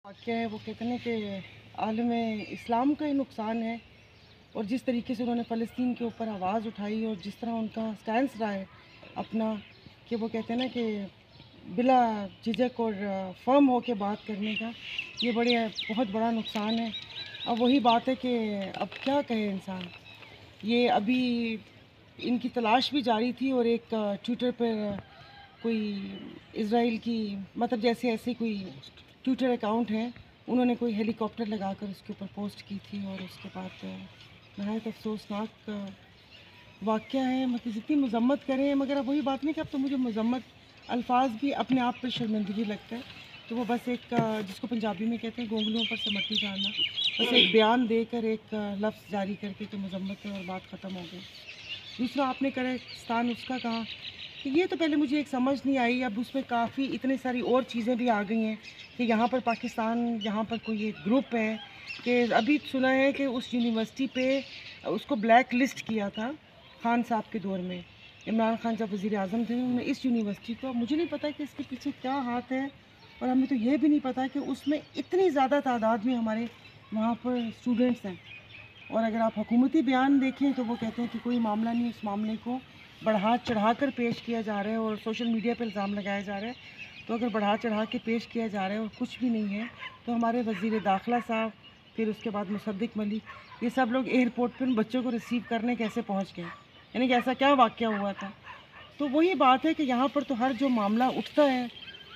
वाक़या है वो कहते हैं कि आलम इस्लाम का ही नुकसान है। और जिस तरीके से उन्होंने फ़लस्तीन के ऊपर आवाज़ उठाई और जिस तरह उनका स्टैंस रहा है अपना, कि वो कहते हैं ना कि बिला झिझक और फर्म हो के बात करने का, ये बहुत बड़ा नुकसान है। अब वही बात है कि अब क्या कहे इंसान। ये अभी इनकी तलाश भी जारी थी और एक ट्विटर पर कोई इज़राइल की मतलब जैसे ऐसे कोई ट्विटर अकाउंट है, उन्होंने कोई हेलीकॉप्टर लगाकर उसके ऊपर पोस्ट की थी और उसके बाद नहायत अफसोसनाक वाक़या है। मतलब जितनी मज़म्मत करें, मगर अब वही बात नहीं कि अब तो मुझे मज़म्मत अल्फाज भी अपने आप पर शर्मिंदगी लगता है। तो वो बस एक जिसको पंजाबी में कहते हैं गोंगलुओं पर समट्टी डालना, बस एक बयान देकर एक लफ्ज़ जारी करके कि मज़म्मत है और बात ख़त्म हो गई। दूसरा आपने कज़ाकिस्तान उसका कहा कि ये तो पहले मुझे एक समझ नहीं आई, अब उसमें काफ़ी इतनी सारी और चीज़ें भी आ गई हैं कि यहाँ पर पाकिस्तान, यहाँ पर कोई एक ग्रुप है कि अभी सुना है कि उस यूनिवर्सिटी पे उसको ब्लैक लिस्ट किया था खान साहब के दौर में। इमरान खान जब वज़ीर आज़म थे उन्होंने इस यूनिवर्सिटी को, मुझे नहीं पता कि इसके पीछे क्या हाथ है। और हमें तो ये भी नहीं पता कि उसमें इतनी ज़्यादा तादाद में हमारे वहाँ पर स्टूडेंट्स हैं। और अगर आप हुकूमती बयान देखें तो वो कहते हैं कि कोई मामला नहीं, इस मामले को बढ़ा चढ़ा कर पेश किया जा रहा है और सोशल मीडिया पर इल्ज़ाम लगाया जा रहा है। तो अगर बढ़ा चढ़ा के पेश किया जा रहा है और कुछ भी नहीं है, तो हमारे वज़ीर दाखिला साहब, फिर उसके बाद मुसद्दिक मलिक, ये सब लोग एयरपोर्ट पर उन बच्चों को रिसीव करने कैसे पहुँच गए, यानी कि ऐसा क्या वाक़या हुआ था। तो वही बात है कि यहाँ पर तो हर जो मामला उठता है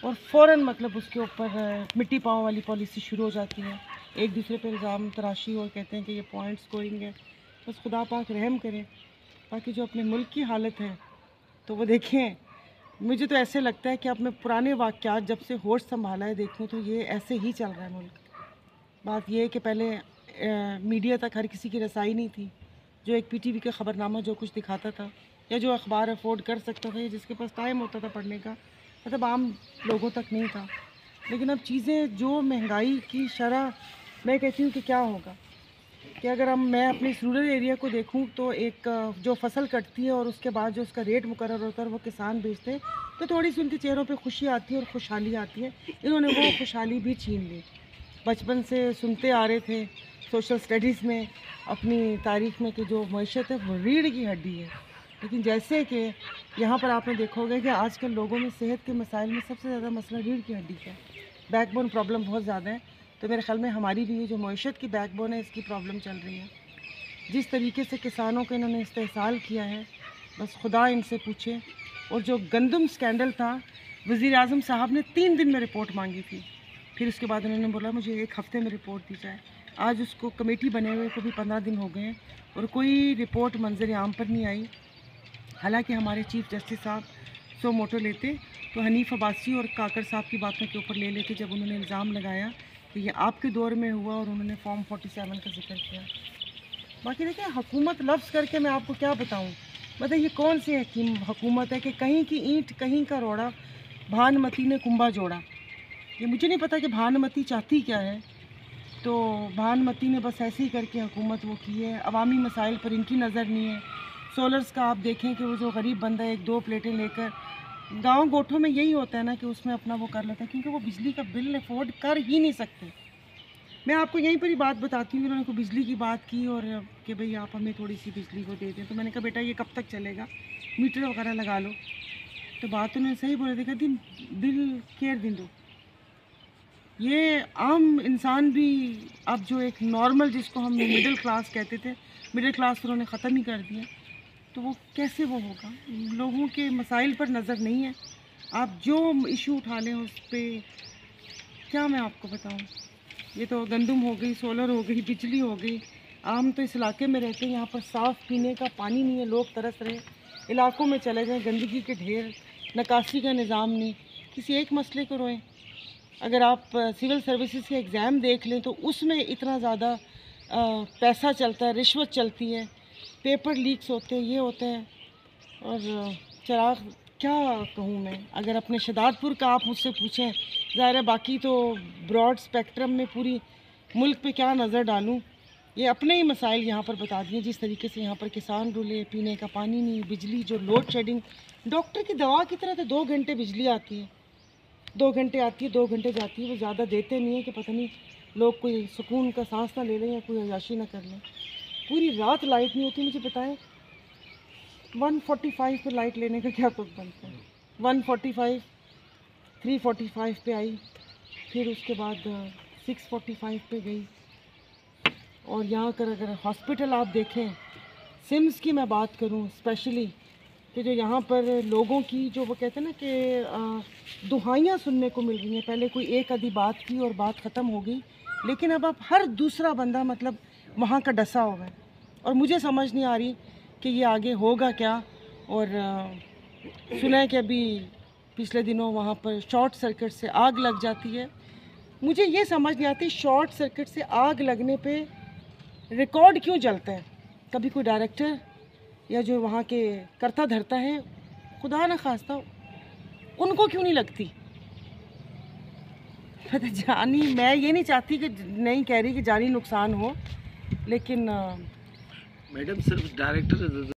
और फ़ौरन मतलब उसके ऊपर मिट्टी पाँव वाली पॉलिसी शुरू हो जाती है, एक दूसरे पर इल्ज़ाम तराशी और कहते हैं कि ये पॉइंट स्कोरिंग है। बस खुदा पाक रहम करे। बाकी जो अपने मुल्क की हालत है तो वो देखें, मुझे तो ऐसे लगता है कि अब मैं पुराने वाक़यात जब से होश संभाला है देखूँ तो ये ऐसे ही चल रहा है मुल्क। बात ये है कि पहले मीडिया तक हर किसी की रसाई नहीं थी। जो एक पीटीवी का ख़बरनामा जो कुछ दिखाता था, या जो अखबार अफोर्ड कर सकता था, या जिसके पास टाइम होता था पढ़ने का, मतलब आम लोगों तक नहीं था। लेकिन अब चीज़ें जो महंगाई की शरह, मैं कहती हूँ कि क्या होगा कि अगर मैं अपने इस रूरल एरिया को देखूं तो एक जो फसल कटती है और उसके बाद जो उसका रेट मुकर्रर होता है और वो किसान बेचते हैं, तो थोड़ी सी उनके चेहरों पे खुशी आती है और खुशहाली आती है। इन्होंने वो खुशहाली भी छीन ली। बचपन से सुनते आ रहे थे सोशल स्टडीज़ में अपनी तारीख में कि जो मईशत है वो रीढ़ की हड्डी है। लेकिन जैसे कि यहाँ पर आपने देखोगे कि आजकल लोगों में सेहत के मसाइल में सबसे ज़्यादा मसला रीढ़ की हड्डी का है। बैकबोन प्रॉब्लम बहुत ज़्यादा है। तो मेरे ख़्याल में हमारी भी ये जो मईशत की बैकबोन है, इसकी प्रॉब्लम चल रही है। जिस तरीके से किसानों को इन्होंने इस्तेहसाल किया है, बस खुदा इनसे पूछे। और जो गंदम स्कैंडल था, वज़ीर आज़म साहब ने 3 दिन में रिपोर्ट मांगी थी, फिर उसके बाद उन्होंने बोला मुझे 1 हफ़्ते में रिपोर्ट दी जाए। आज उसको कमेटी बने हुए को भी 15 दिन हो गए हैं और कोई रिपोर्ट मंजर आम पर नहीं आई। हालांकि हमारे चीफ जस्टिस साहब सो मोटो लेते तो हनीफ अब्बासी और काकर साहब की बातों के ऊपर ले लेते, जब उन्होंने इल्ज़ाम लगाया कि ये आपके दौर में हुआ और उन्होंने फॉर्म 47 का जिक्र किया। बाकी देखिए, हुकूमत लफ्ज़ करके मैं आपको क्या बताऊं, मतलब ये कौन सी हुकूमत है कि कहीं की ईंट कहीं का रोड़ा, भानुमती ने कुंभा जोड़ा। ये मुझे नहीं पता कि भानुमती चाहती क्या है। तो भानुमती ने बस ऐसे ही करके हुकूमत वो की है, अवामी मसाइल पर इनकी नज़र नहीं है। सोलर्स का आप देखें कि वो जो गरीब बंदा एक 2 प्लेटें लेकर, गांव गोठों में यही होता है ना कि उसमें अपना वो कर लेता है, क्योंकि वो बिजली का बिल अफोर्ड कर ही नहीं सकते। मैं आपको यहीं पर ही बात बताती हूँ, उन्होंने को बिजली की बात की और कि भाई आप हमें थोड़ी सी बिजली को दे दें। तो मैंने कहा बेटा ये कब तक चलेगा, मीटर वगैरह लगा लो। तो बात उन्होंने सही बोला, देखा दिन बिल केयर दिन दो। ये आम इंसान भी अब जो एक नॉर्मल, जिसको हम मिडिल क्लास कहते थे, मिडिल क्लास उन्होंने ख़त्म ही कर दिया। तो वो कैसे वो होगा, लोगों के मसाइल पर नज़र नहीं है। आप जो इशू उठा लें उस पर क्या मैं आपको बताऊं। ये तो गंदम हो गई, सोलर हो गई, बिजली हो गई। आम तो इस इलाके में रहते हैं, यहाँ पर साफ़ पीने का पानी नहीं है, लोग तरस रहे। इलाकों में चले जाएं, गंदगी के ढेर, निकासी का निज़ाम नहीं, किसी एक मसले को रोएं। अगर आप सिविल सर्विसेज के एग्ज़ाम देख लें तो उसमें इतना ज़्यादा पैसा चलता है, रिश्वत चलती है, पेपर लीक्स होते हैं, ये होते हैं। और चिराग क्या कहूँ मैं, अगर अपने शहदादपुर का आप मुझसे पूछें, ज़ाहिर है बाकी तो ब्रॉड स्पेक्ट्रम में पूरी मुल्क पे क्या नज़र डालूँ। ये अपने ही मसाइल यहाँ पर बता दिए, जिस तरीके से यहाँ पर किसान रुले, पीने का पानी नहीं, बिजली जो लोड शेडिंग, डॉक्टर की दवा की तरह तो 2 घंटे बिजली आती है, 2 घंटे आती है 2 घंटे जाती है, वो ज़्यादा देते नहीं है कि पता नहीं लोग कोई सुकून का सांस ना ले लें या कोई अय्याशी ना कर लें। पूरी रात लाइट नहीं होती। मुझे बताएं 1:45 पे लाइट लेने का क्या कुछ बनता है। 1:45, 3:45 पे आई, फिर उसके बाद 6:45 पे गई। और यहाँ कर अगर हॉस्पिटल आप देखें, सिम्स की मैं बात करूँ स्पेशली, कि जो यहाँ पर लोगों की जो वो कहते हैं ना कि दुहाइयाँ सुनने को मिल रही हैं। पहले कोई एक आधी बात की और बात ख़त्म हो गई, लेकिन अब हर दूसरा बंदा मतलब वहाँ का डसा हुआ है। और मुझे समझ नहीं आ रही कि ये आगे होगा क्या। और सुना है कि अभी पिछले दिनों वहाँ पर शॉर्ट सर्किट से आग लग जाती है। मुझे ये समझ नहीं आती शॉर्ट सर्किट से आग लगने पे रिकॉर्ड क्यों जलता है। कभी कोई डायरेक्टर या जो वहाँ के करता धरता है, खुदा न खास्ता, उनको क्यों नहीं लगती। जानी, मैं ये नहीं चाहती कि, नहीं कह रही कि जानी नुकसान हो, लेकिन मैडम सिर्फ डायरेक्टर